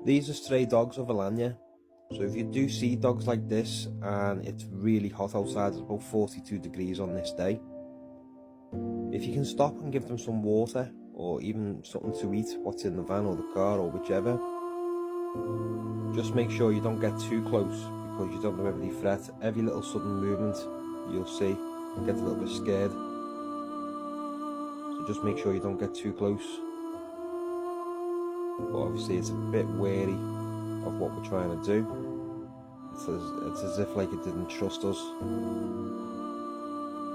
These are stray dogs of Alanya. So if you do see dogs like this and it's really hot outside, it's about 42 degrees on this day, if you can stop and give them some water or even something to eat, what's in the van or the car or whichever, just make sure you don't get too close, because you don't know whether they fret. Every little sudden movement you'll see get a little bit scared, so just make sure you don't get too close. But obviously it's a bit wary of what we're trying to do. It's as if like it didn't trust us.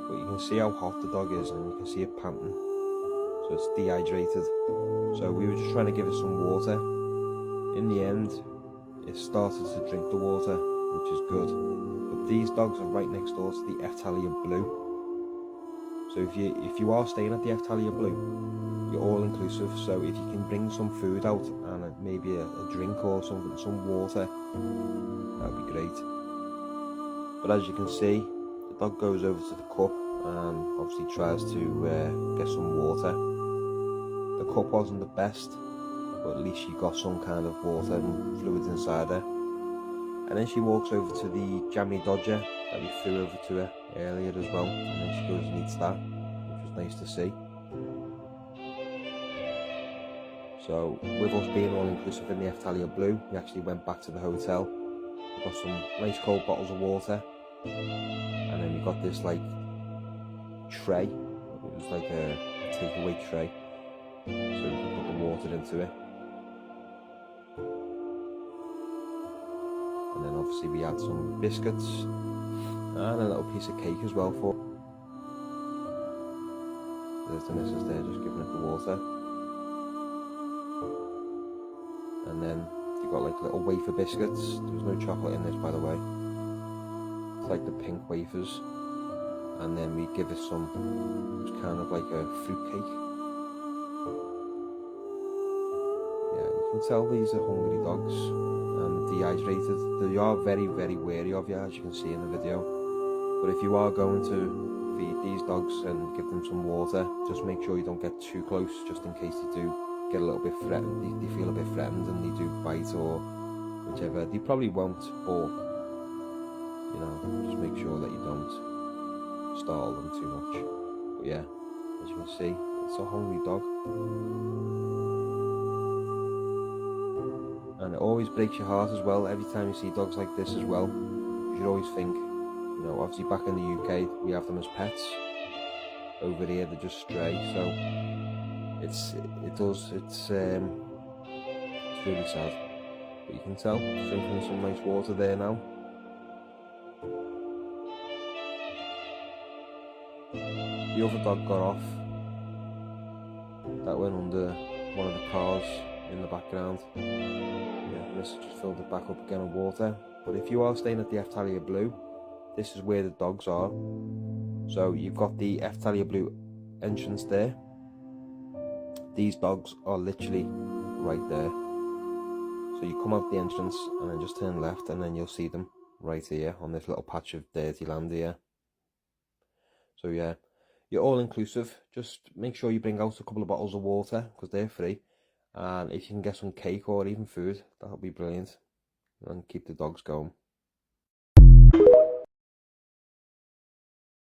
But you can see how hot the dog is, and you can see it panting, so it's dehydrated. So we were just trying to give it some water. In the end, it started to drink the water, which is good. But these dogs are right next door to the Eftalia Blue. So if you are staying at the Eftalia Blue, you're all inclusive. So if you can bring some food out and maybe a drink or something, some water, that'd be great. But as you can see, the dog goes over to the cup and obviously tries to get some water. The cup wasn't the best, but at least she got some kind of water and fluids inside her. And then she walks over to the jammy dodger that we threw over to her earlier as well, and then she goes and eats that, which was nice to see. So with us being all inclusive in the Eftalia Blue, we actually went back to the hotel. We got some nice cold bottles of water, and then we got this like tray. It was like a takeaway tray, so we could put the water into it. And then obviously we had some biscuits and a little piece of cake as well for. There's the missus there just giving it the water. And then you got like little wafer biscuits. There's no chocolate in this, by the way. It's like the pink wafers. And then we give it some, it's kind of like a fruit cake. Yeah, you can tell these are hungry dogs and dehydrated. They are very, very wary of you, as you can see in the video. But if you are going to feed these dogs and give them some water, just make sure you don't get too close, just in case they do get a little bit threatened. They feel a bit threatened and they do bite or whichever. They probably won't, but you know, just make sure that you don't startle them too much. But yeah, as you can see, it's a hungry dog. And it always breaks your heart as well every time you see dogs like this as well. You always think, you know, obviously back in the UK we have them as pets. Over here they're just stray, so it's really sad. But you can tell, drinking some nice water there now. The other dog got off. That went under one of the cars in the background. Yeah, this just filled it back up again with water. But if you are staying at the Eftalia Blue, this is where the dogs are. So you've got the Eftalia Blue entrance there. These dogs are literally right there. So you come out the entrance and then just turn left, and then you'll see them right here on this little patch of dirty land here. So yeah, you're all inclusive. Just make sure you bring out a couple of bottles of water, because they're free. And if you can get some cake or even food, that'll be brilliant. And keep the dogs going.